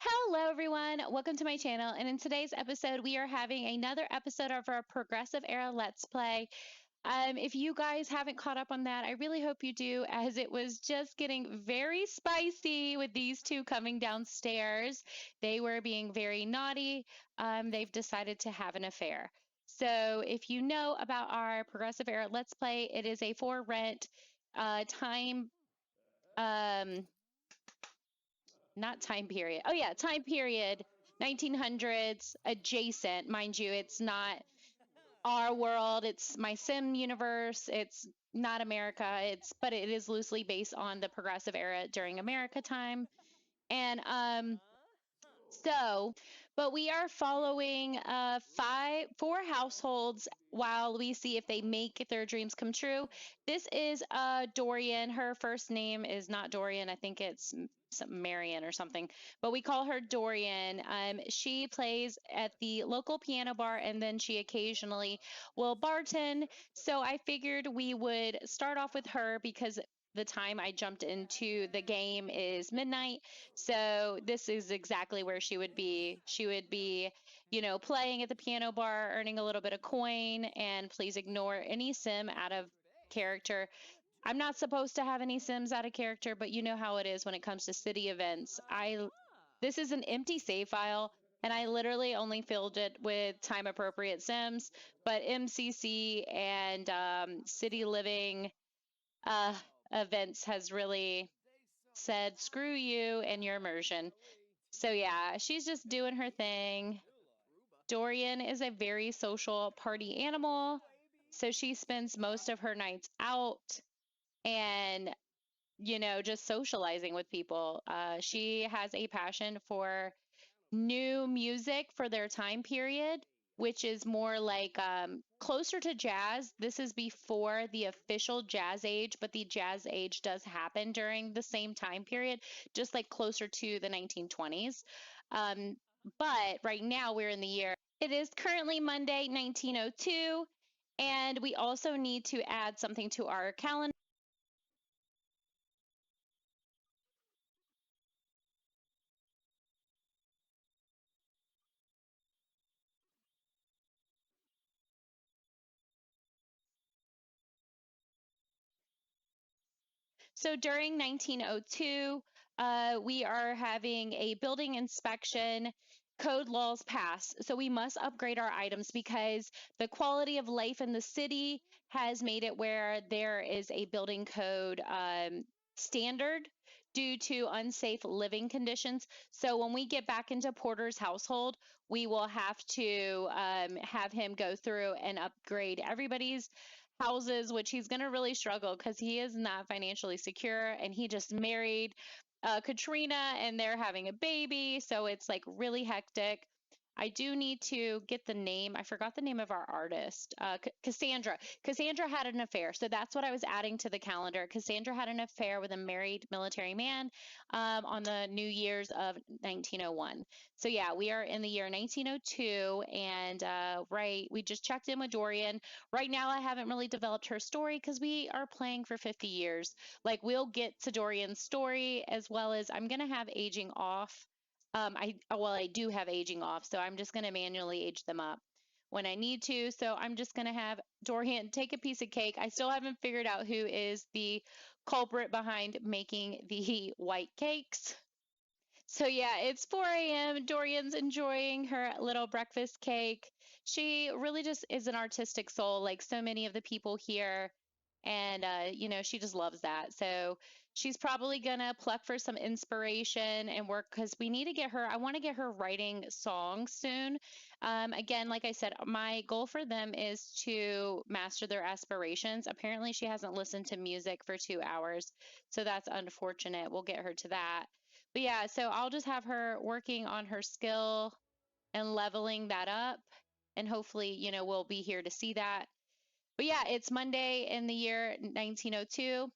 Hello, everyone. Welcome to my channel. And in today's episode, we are having another episode of our Progressive Era Let's Play. If you guys haven't caught up on that, I really hope you do, as it was just getting very spicy with these two coming downstairs. They were being very naughty. They've decided to have an affair. So, if you know about our Progressive Era Let's Play, it is a for rent time. Um, Not time period. Oh yeah, time period 1900s adjacent, mind you. It's not our world. It's my sim universe. It's not America. But it is loosely based on the progressive era during America time. And so, but we are following four households while we see if they make their dreams come true. This is Dorian. Her first name is not Dorian. I think it's Marion or something, but we call her Dorian. She plays at the local piano bar, and then she occasionally will bartend. So I figured we would start off with her because the time I jumped into the game is midnight. So this is exactly where she would be. She would be, playing at the piano bar, earning a little bit of coin, and please ignore any sim out of character. I'm not supposed to have any sims out of character, but you know how it is when it comes to city events. I This is an empty save file, and I literally only filled it with time appropriate sims, but MCC and city living uh, events has really said screw you and your immersion. So yeah, she's just doing her thing. Dorian is a very social party animal, so she spends most of her nights out and just socializing with people. She has a passion for new music for their time period, which is more like closer to jazz. This is before the official jazz age, but the jazz age does happen during the same time period, just like closer to the 1920s. Um, but right now we're in the year. It is currently Monday, 1902, and we also need to add something to our calendar. So during 1902, we are having a building inspection. Code laws pass. So we must upgrade our items because the quality of life in the city has made it where there is a building code standard due to unsafe living conditions. So when we get back into Porter's household, we will have to have him go through and upgrade everybody's houses, which he's going to really struggle because he is not financially secure and he just married Katrina and they're having a baby. So it's like really hectic. I do need to get the name. I forgot the name of our artist, Cassandra. Cassandra had an affair. So that's what I was adding to the calendar. Cassandra had an affair with a married military man on the New Year's of 1901. So yeah, we are in the year 1902. And right, we just checked in with Dorian. Right now, I haven't really developed her story because we are playing for 50 years. Like, we'll get to Dorian's story as well as I'm going to have aging off. I do have aging off, so I'm just going to manually age them up when I need to. So I'm just going to have Dorian take a piece of cake. I still haven't figured out who is the culprit behind making the white cakes. So yeah, it's 4 a.m. Dorian's enjoying her little breakfast cake. She really just is an artistic soul, like so many of the people here. And she just loves that. So she's probably gonna pluck for some inspiration and work because we need to get her. I want to get her writing songs soon. Again, like I said, my goal for them is to master their aspirations. Apparently, she hasn't listened to music for 2 hours, so that's unfortunate. We'll get her to that. But yeah, so I'll just have her working on her skill and leveling that up. And hopefully, we'll be here to see that. But yeah, it's Monday in the year 1902.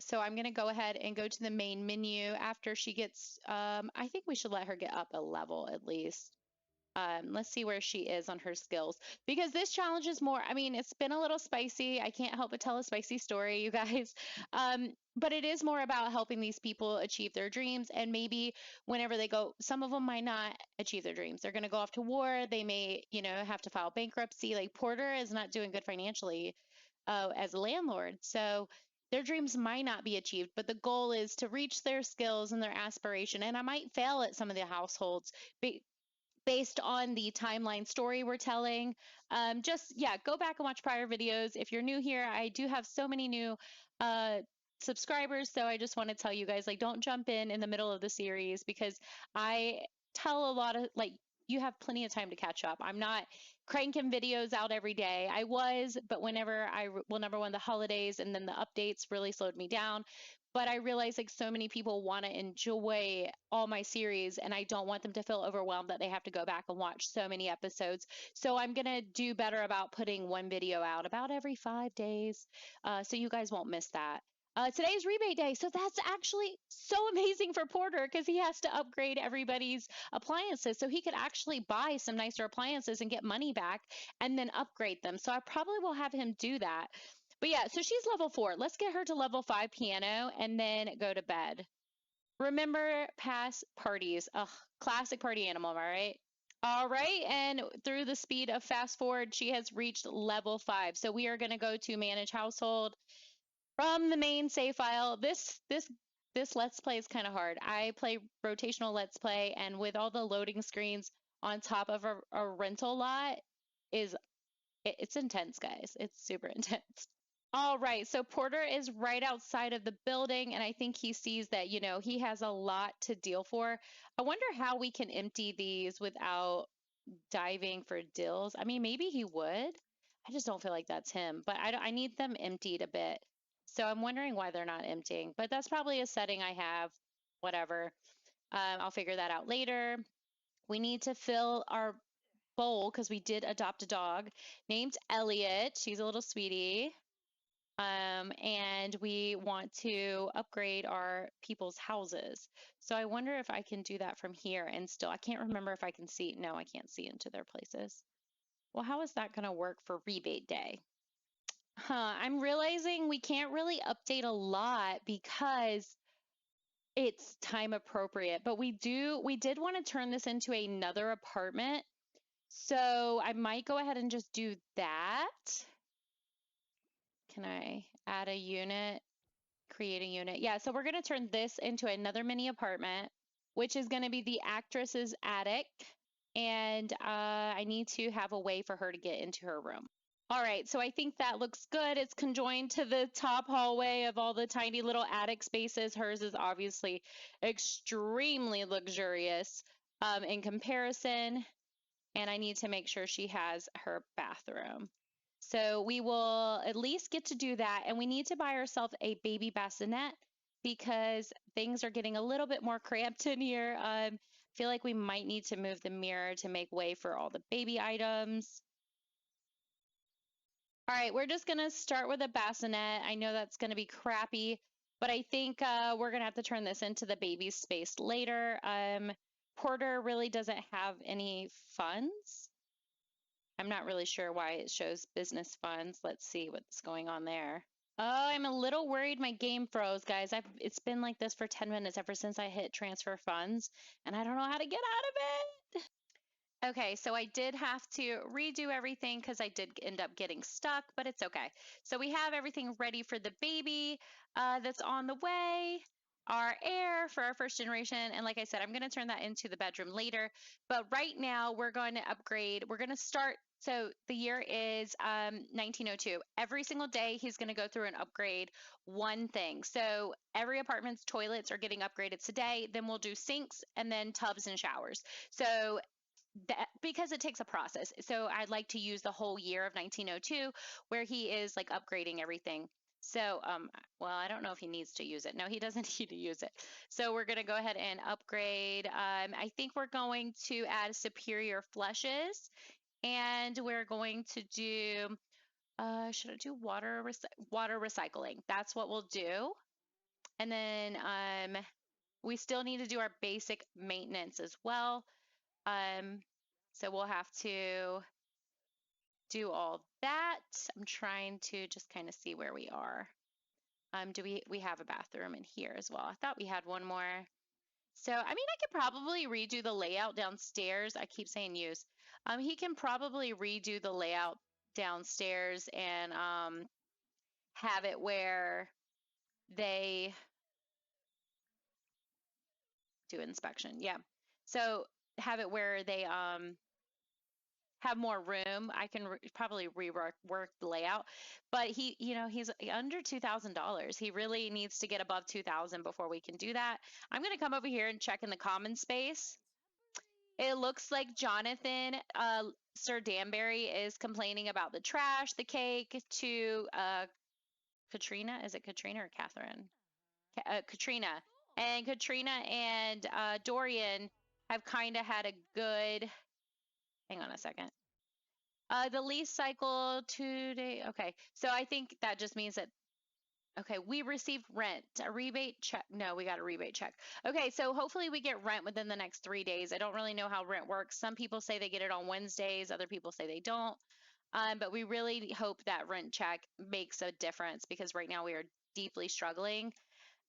So I'm going to go ahead and go to the main menu after she gets, I think we should let her get up a level at least. Let's see where she is on her skills, because this challenge is more, I mean, it's been a little spicy. I can't help but tell a spicy story, you guys. But it is more about helping these people achieve their dreams. And maybe whenever they go, some of them might not achieve their dreams. They're going to go off to war. They may, have to file bankruptcy. Like Porter is not doing good financially as a landlord. So their dreams might not be achieved, but the goal is to reach their skills and their aspiration. And I might fail at some of the households based on the timeline story we're telling. Yeah, go back and watch prior videos. If you're new here, I do have so many new subscribers, so I just want to tell you guys, like, don't jump in the middle of the series, because I tell a lot of, like, you have plenty of time to catch up. I'm not cranking videos out every day. I was, but number one, the holidays and then the updates really slowed me down. But I realize, like, so many people want to enjoy all my series, and I don't want them to feel overwhelmed that they have to go back and watch so many episodes. So I'm going to do better about putting one video out about every 5 days, so you guys won't miss that. Today's rebate day, so that's actually so amazing for Porter, because he has to upgrade everybody's appliances, so he could actually buy some nicer appliances and get money back and then upgrade them. So I probably will have him do that. But yeah, so she's level 4. Let's get her to level 5 piano and then go to bed. Remember past parties. Ugh, classic party animal, all right? All right, and through the speed of fast forward, she has reached level 5. So we are going to go to manage household from the main save file. This let's play is kind of hard. I play rotational let's play, and with all the loading screens on top of a rental lot, it's intense, guys. It's super intense. All right, so Porter is right outside of the building, and I think he sees that, he has a lot to deal for. I wonder how we can empty these without diving for dills. I mean, maybe he would. I just don't feel like that's him, but I need them emptied a bit. So I'm wondering why they're not emptying, but that's probably a setting I have, whatever. I'll figure that out later. We need to fill our bowl because we did adopt a dog named Elliot. She's a little sweetie. And we want to upgrade our people's houses. So I wonder if I can do that from here and still, I can't remember if I can see. No, I can't see into their places. Well, how is that going to work for rebate day? I'm realizing we can't really update a lot because it's time appropriate, but we did want to turn this into another apartment. So I might go ahead and just do that. Can I add a unit? Create a unit. Yeah, so we're going to turn this into another mini apartment, which is going to be the actress's attic. And I need to have a way for her to get into her room. All right, so I think that looks good. It's conjoined to the top hallway of all the tiny little attic spaces. Hers is obviously extremely luxurious in comparison. And I need to make sure she has her bathroom. So we will at least get to do that. And we need to buy ourselves a baby bassinet because things are getting a little bit more cramped in here. I feel like we might need to move the mirror to make way for all the baby items. All right, we're just going to start with a bassinet. I know that's going to be crappy, but I think we're going to have to turn this into the baby space later. Porter really doesn't have any funds. I'm not really sure why it shows business funds. Let's see what's going on there. Oh, I'm a little worried my game froze, guys. It's been like this for 10 minutes ever since I hit transfer funds, and I don't know how to get out of it. Okay, so I did have to redo everything because I did end up getting stuck, but it's okay. So we have everything ready for the baby that's on the way, our heir for our first generation. And like I said, I'm going to turn that into the bedroom later. But right now we're going to upgrade. We're going to start. So the year is 1902. Every single day he's going to go through and upgrade one thing. So every apartment's toilets are getting upgraded today. Then we'll do sinks and then tubs and showers. So that because it takes a process. So I'd like to use the whole year of 1902 where he is like upgrading everything. So, well, I don't know if he needs to use it. No, he doesn't need to use it. So we're going to go ahead and upgrade. I think we're going to add superior flushes and we're going to do, should I do water recycling? That's what we'll do. And then we still need to do our basic maintenance as well. So we'll have to do all that. I'm trying to just kind of see where we are. Do we have a bathroom in here as well? I thought we had one more. So, I mean, I could probably redo the layout downstairs. I keep saying use. He can probably redo the layout downstairs and have it where they do inspection. Yeah. So have it where they have more room. I can probably rework the layout, but he's under $2,000. He really needs to get above 2,000 before we can do that. I'm going to come over here and check in the common space. It looks like Jonathan, Sir Danbury, is complaining about the trash, the cake to Katrina. Is it Katrina or Catherine? Katrina. And Katrina and Dorian have kind of had a good, hang on a second. The lease cycle 2 day. Okay. So I think that just means that, okay, we received rent, a rebate check. No, we got a rebate check. Okay. So hopefully we get rent within the next 3 days. I don't really know how rent works. Some people say they get it on Wednesdays. Other people say they don't. But we really hope that rent check makes a difference because right now we are deeply struggling.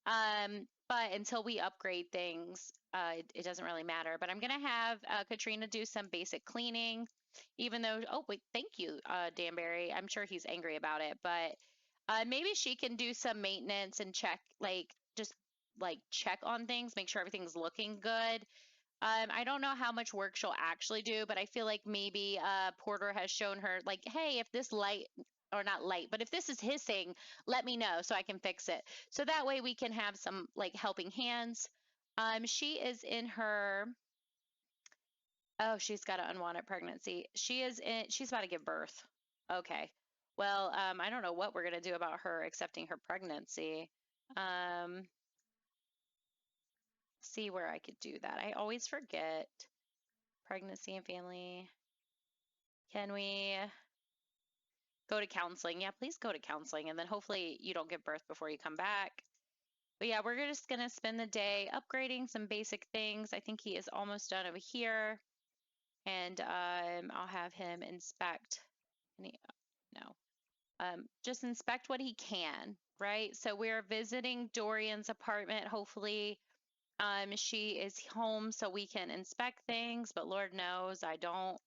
But until we upgrade things, it doesn't really matter. But I'm going to have Katrina do some basic cleaning, even though, oh, wait, thank you, Danbury. I'm sure he's angry about it, but maybe she can do some maintenance and check, just check on things, make sure everything's looking good. I don't know how much work she'll actually do, but I feel like maybe Porter has shown her, like, hey, if this light, or not light, but if this is hissing, let me know so I can fix it. So that way we can have some helping hands. She is in her, oh, she's got an unwanted pregnancy. She's about to give birth. Okay. Well, I don't know what we're gonna do about her accepting her pregnancy. See where I could do that. I always forget. Pregnancy and family. Can we go to counseling? Yeah, please go to counseling. And then hopefully you don't give birth before you come back. But yeah, we're just going to spend the day upgrading some basic things. I think he is almost done over here. And I'll have him inspect. Just inspect what he can, right? So we're visiting Dorian's apartment. Hopefully she is home so we can inspect things. But Lord knows I don't.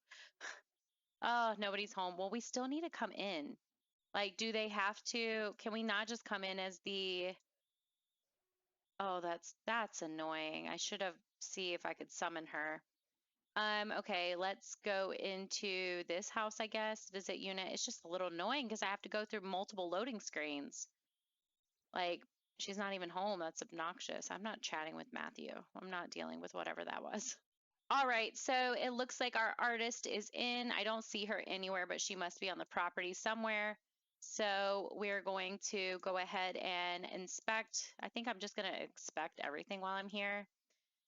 Oh, nobody's home. Well, we still need to come in. Do they have to? Can we not just come in as the? Oh, that's annoying. I should have see if I could summon her. Okay, let's go into this house, I guess. Visit unit. It's just a little annoying because I have to go through multiple loading screens. She's not even home. That's obnoxious. I'm not chatting with Matthew. I'm not dealing with whatever that was. All right, so it looks like our artist is in. I don't see her anywhere, but she must be on the property somewhere. So we're going to go ahead and inspect. I think I'm just going to inspect everything while I'm here,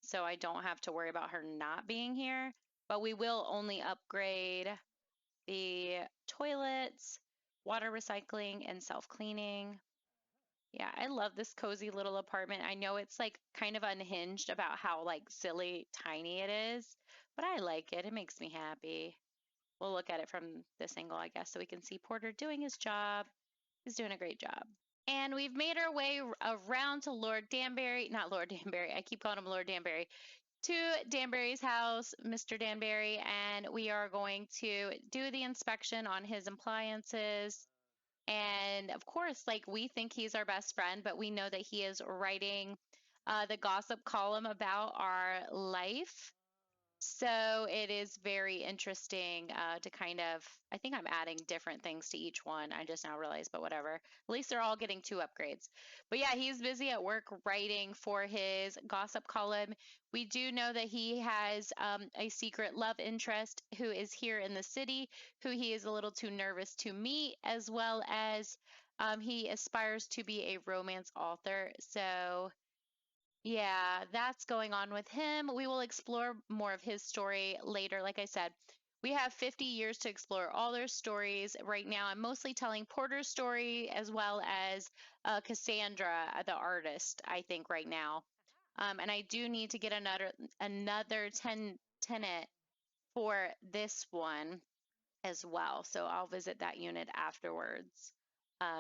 so I don't have to worry about her not being here. But we will only upgrade the toilets, water recycling, and self-cleaning. Yeah, I love this cozy little apartment. I know it's kind of unhinged about how silly tiny it is, but I like it. It makes me happy. We'll look at it from this angle, I guess, so we can see Porter doing his job. He's doing a great job. And we've made our way around to Lord Danbury, not Lord Danbury, I keep calling him Lord Danbury, to Danbury's house, Mr. Danbury, and we are going to do the inspection on his appliances. And of course, we think he's our best friend, but we know that he is writing the gossip column about our life. So it is very interesting to I think I'm adding different things to each one. I just now realized, but whatever. At least they're all getting 2 upgrades. But yeah, he's busy at work writing for his gossip column. We do know that he has a secret love interest who is here in the city, who he is a little too nervous to meet, as well as he aspires to be a romance author. So yeah, that's going on with him. We will explore more of his story later. Like I said, we have 50 years to explore all their stories. Right now, I'm mostly telling Porter's story as well as Cassandra, the artist, I think, right now. And I do need to get another tenant for this one as well. So I'll visit that unit afterwards.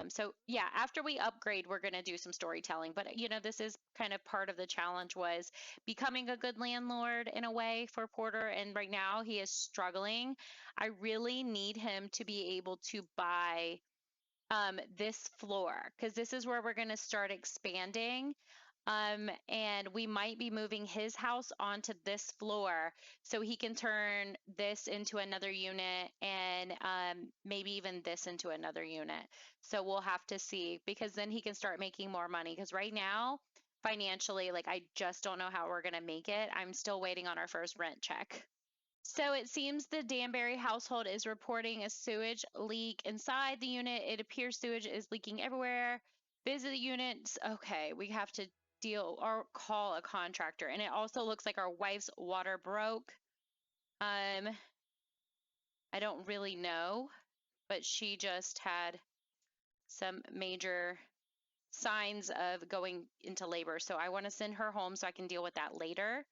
So yeah, after we upgrade, we're going to do some storytelling. But you know, this is kind of part of the challenge was becoming a good landlord in a way for Porter. And right now he is struggling. I really need him to be able to buy this floor because this is where we're going to start expanding. And we might be moving his house onto this floor so he can turn this into another unit and maybe even this into another unit. So we'll have to see because then he can start making more money. Because right now, financially, like I just don't know how we're going to make it. I'm still waiting on our first rent check. So it seems the Danbury household is reporting a sewage leak inside the unit. It appears sewage is leaking everywhere. Visit the units. Okay, we have to deal or call a contractor. And it also looks like our wife's water broke. I don't really know, but she just had some major signs of going into labor. So I want to send her home so I can deal with that later.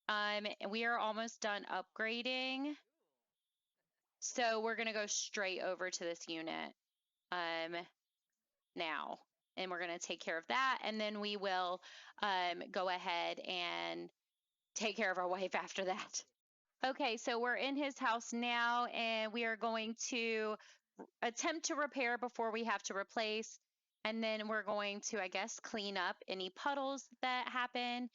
And we are almost done upgrading. So we're going to go straight over to this unit now, and we're going to take care of that. And then we will go ahead and take care of our wife after that. Okay, so we're in his house now, and we are going to attempt to repair before we have to replace. And then we're going to, I guess, clean up any puddles that happen.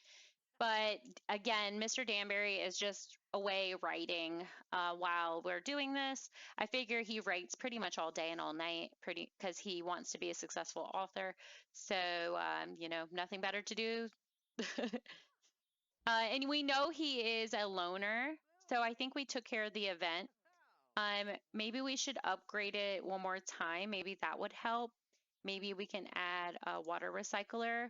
But again, Mr. Danbury is just away writing while we're doing this. I figure he writes pretty much all day and all night, pretty because he wants to be a successful author. So you know, nothing better to do. And we know he is a loner, so I think we took care of the event. Maybe we should upgrade it one more time. Maybe that would help. Maybe we can add a water recycler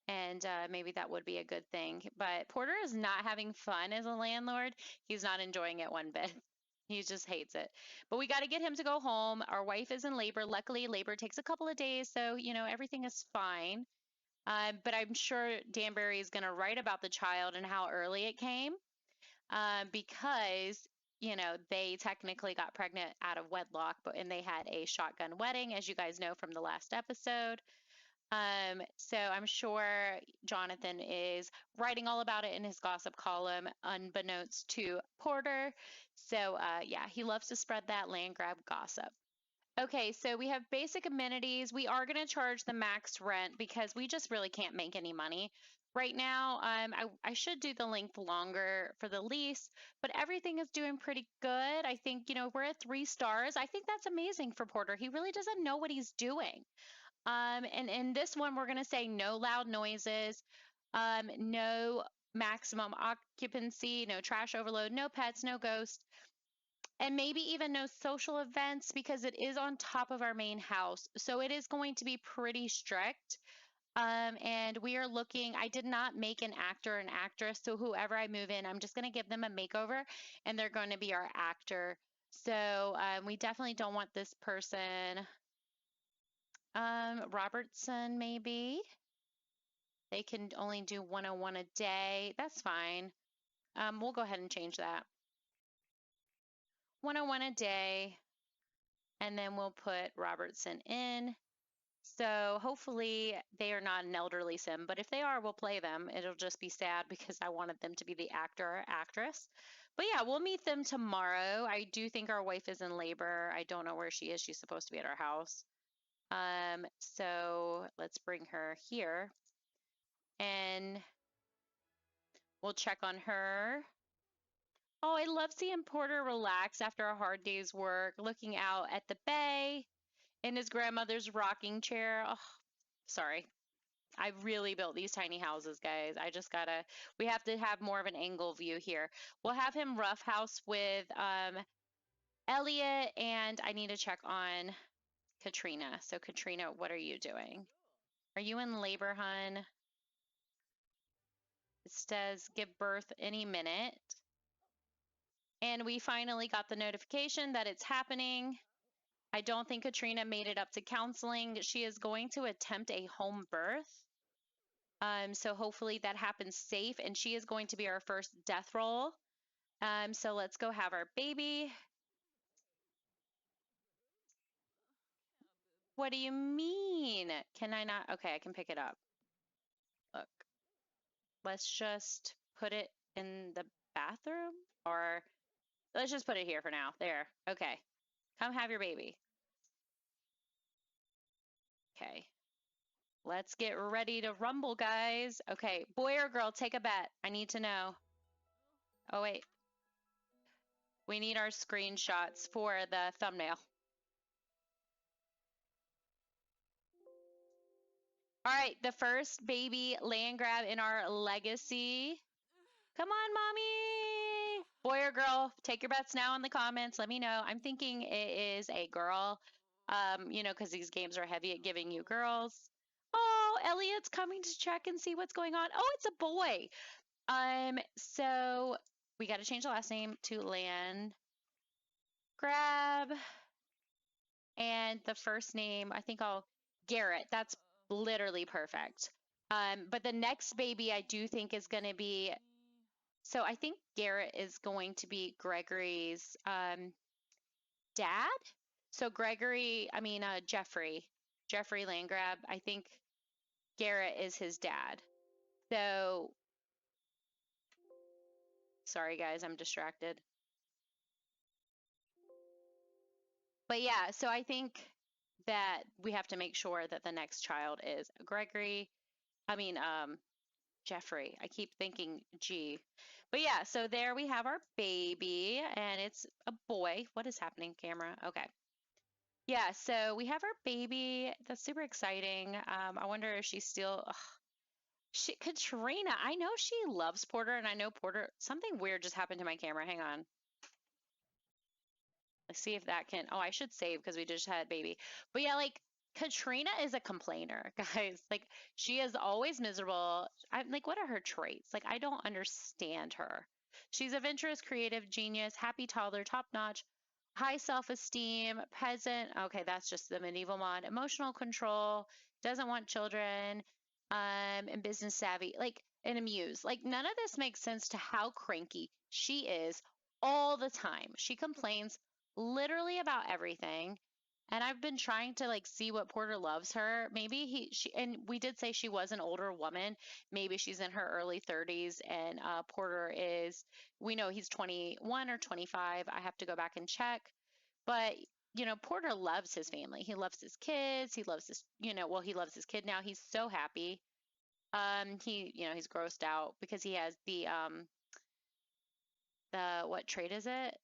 and maybe that would be a good thing. But Porter is not having fun as a landlord. He's not enjoying it one bit. He just hates it. But we got to get him to go home. Our wife is in labor. Luckily, labor takes a couple of days, so you know everything is fine. But I'm sure Danbury is going to write about the child and how early it came, because you know they technically got pregnant out of wedlock, but and they had a shotgun wedding, as you guys know from the last episode. So I'm sure Jonathan is writing all about it in his gossip column, unbeknownst to Porter. So yeah, he loves to spread that land grab gossip. Okay, so we have basic amenities. We are going to charge the max rent because we just really can't make any money right now. I should do the length longer for the lease, but everything is doing pretty good. I think, you know, we're at 3 stars. I think that's amazing for Porter. He really doesn't know what he's doing. And in this one, we're going to say no loud noises, no maximum occupancy, no trash overload, no pets, no ghosts, and maybe even no social events because it is on top of our main house. So it is going to be pretty strict. And we are looking, I did not make an actor or an actress. So whoever I move in, I'm just going to give them a makeover and they're going to be our actor. So we definitely don't want this person. Robertson, maybe. They can only do 101 a day. That's fine. We'll go ahead and change that. 101 a day, and then we'll put Robertson in. So hopefully they are not an elderly sim, but if they are, we'll play them. It'll just be sad because I wanted them to be the actor or actress. But yeah, we'll meet them tomorrow. I do think our wife is in labor. I don't know where she is. She's supposed to be at our house. So let's bring her here and we'll check on her. Oh, I love seeing Porter relax after a hard day's work, looking out at the bay in his grandmother's rocking chair. Oh, sorry. I really built these tiny houses, guys. I just gotta, we have to have more of an angle view here. We'll have him roughhouse with Elliot, and I need to check on Katrina. So, Katrina, what are you doing? Are you in labor, hun? It says give birth any minute. And we finally got the notification that it's happening. I don't think Katrina made it up to counseling. She is going to attempt a home birth. So hopefully that happens safe. And she is going to be our first death roll. So let's go have our baby. What do you mean? Can I not? Okay, I can pick it up. Look, let's just put it in the bathroom, or let's just put it here for now. There. Okay. Come have your baby. Okay. Let's get ready to rumble, guys. Okay, boy or girl, take a bet. I need to know. Oh, wait. We need our screenshots for the thumbnail. All right, the first baby land grab in our legacy. Come on, mommy. Boy or girl, take your bets now in the comments. Let me know. I'm thinking it is a girl, because these games are heavy at giving you girls. Oh, Elliot's coming to check and see what's going on. Oh, it's a boy. So we got to change the last name to land grab. And the first name, I think I'll Garrett. That's literally perfect. But the next baby I do think is going to be, so I think Garrett is going to be Gregory's dad. So Jeffrey Landgrab, I think Garrett is his dad. So, sorry guys, I'm distracted. But yeah, so I think that we have to make sure that the next child is Jeffrey. I keep thinking G. But yeah, so there we have our baby, and it's a boy. What is happening, camera? Okay. Yeah, so we have our baby. That's super exciting. I wonder if she's still. Ugh, Katrina, I know she loves Porter, and I know Porter. Something weird just happened to my camera. Hang on. Let's see if that can. Oh, I should save because we just had baby. But yeah, like Katrina is a complainer, guys. Like she is always miserable. I'm like, what are her traits? Like I don't understand her. She's adventurous, creative, genius, happy toddler, top notch, high self-esteem, peasant. Okay, that's just the medieval mod. Emotional control, doesn't want children, and business savvy. Like and amuse. Like none of this makes sense to how cranky she is all the time. She complains literally about everything. And I've been trying to like see what Porter loves her. Maybe and we did say she was an older woman. Maybe she's in her early 30s and Porter is, we know he's 21 or 25. I have to go back and check. But, Porter loves his family. He loves his kids. He loves he loves his kid now. He's so happy. He's grossed out because he has what trait is it?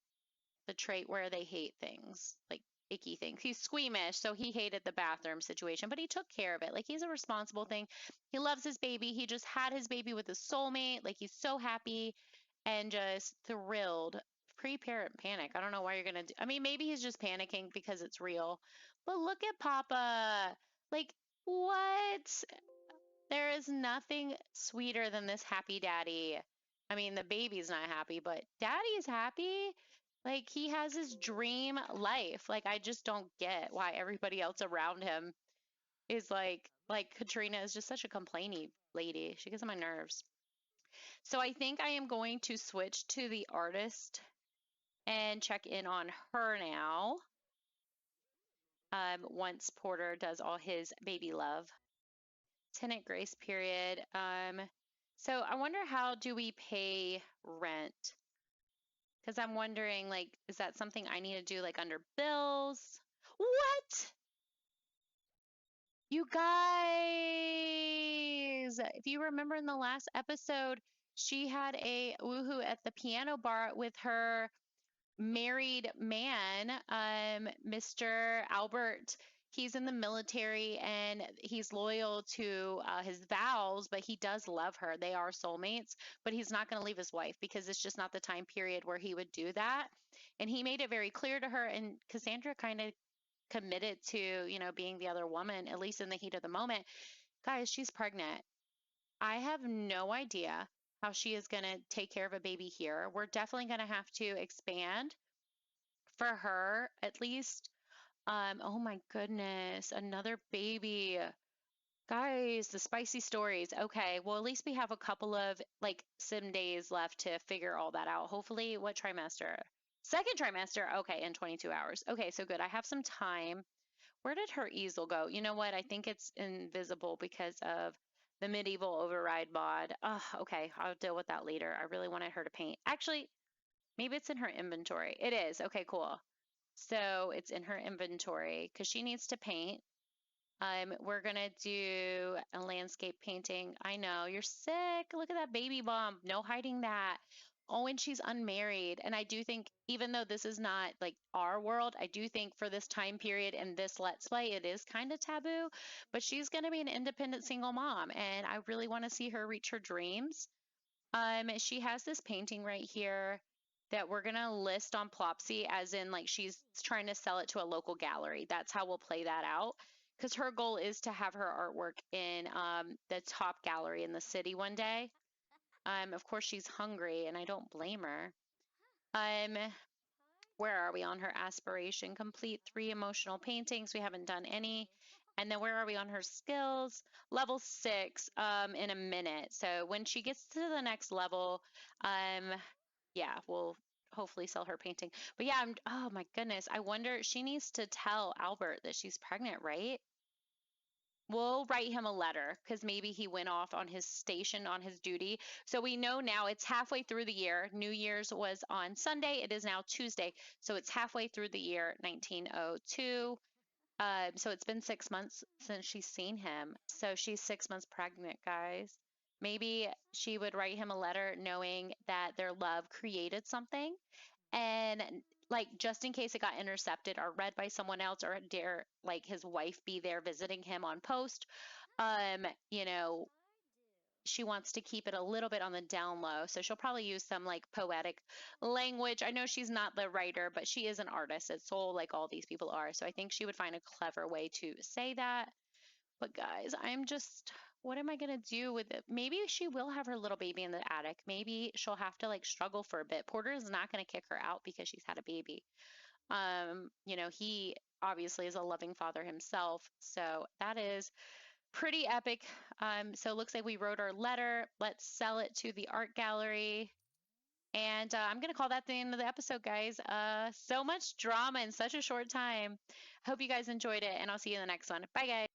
The trait where they hate things, like icky things. He's squeamish, so he hated the bathroom situation, but he took care of it. Like he's a responsible thing. He loves his baby. He just had his baby with his soulmate. Like he's so happy and just thrilled. Pre-parent panic. I don't know why you're gonna do. I mean, maybe he's just panicking because it's real. But look at Papa. Like what? There is nothing sweeter than this happy daddy. I mean, the baby's not happy, but daddy's happy. Like he has his dream life. Like I just don't get why everybody else around him is like Katrina is just such a complainy lady. She gets on my nerves. So I think I am going to switch to the artist and check in on her now. Once Porter does all his baby love. Tenant grace period. So I wonder, how do we pay rent? Because I'm wondering, like, is that something I need to do like under bills? What? You guys, if you remember in the last episode, she had a woohoo at the piano bar with her married man, Mr. Albert. He's in the military and he's loyal to his vows, but he does love her. They are soulmates, but he's not going to leave his wife because it's just not the time period where he would do that. And he made it very clear to her, and Cassandra kind of committed to, being the other woman, at least in the heat of the moment. Guys, she's pregnant. I have no idea how she is going to take care of a baby here. We're definitely going to have to expand for her at least. Oh my goodness, another baby. Guys, the spicy stories. Okay, well, at least we have a couple of like some days left to figure all that out. Hopefully, what trimester? Second trimester. Okay, in 22 hours. Okay, so good. I have some time. Where did her easel go? You know what? I think it's invisible because of the medieval override mod. Oh, okay, I'll deal with that later. I really wanted her to paint. Actually, maybe it's in her inventory. It is. Okay, cool. So it's in her inventory because she needs to paint. We're gonna do a landscape painting. I know you're sick. Look at that baby bump. No hiding that. Oh, and she's unmarried. And I do think, even though this is not like our world, I do think for this time period and this Let's Play, it is kind of taboo. But she's gonna be an independent single mom, and I really want to see her reach her dreams. She has this painting right here that we're gonna list on Plopsy, as in like she's trying to sell it to a local gallery. That's how we'll play that out. Because her goal is to have her artwork in the top gallery in the city one day. Of course, she's hungry, and I don't blame her. Um, where are we on her aspiration? Complete 3 emotional paintings. We haven't done any. And then where are we on her skills? Level 6 in a minute. So when she gets to the next level, um, yeah, we'll hopefully sell her painting. But yeah, oh my goodness, I wonder, she needs to tell Albert that she's pregnant, right? We'll write him a letter because maybe he went off on his station on his duty. So we know now it's halfway through the year. New Year's was on Sunday. It is now Tuesday. So it's halfway through the year 1902. So it's been 6 months since she's seen him. So she's 6 months pregnant, guys. Maybe she would write him a letter knowing that their love created something, and like just in case it got intercepted or read by someone else, or dare like his wife be there visiting him on post, you know, she wants to keep it a little bit on the down low. So she'll probably use some like poetic language. I know she's not the writer, but she is an artist at soul, like all these people are. So I think she would find a clever way to say that. But guys, I'm just, what am I going to do with it? Maybe she will have her little baby in the attic. Maybe she'll have to like struggle for a bit. Porter is not going to kick her out because she's had a baby. He obviously is a loving father himself. So that is pretty epic. So it looks like we wrote our letter. Let's sell it to the art gallery. And I'm going to call that the end of the episode, guys. So much drama in such a short time. Hope you guys enjoyed it, and I'll see you in the next one. Bye, guys.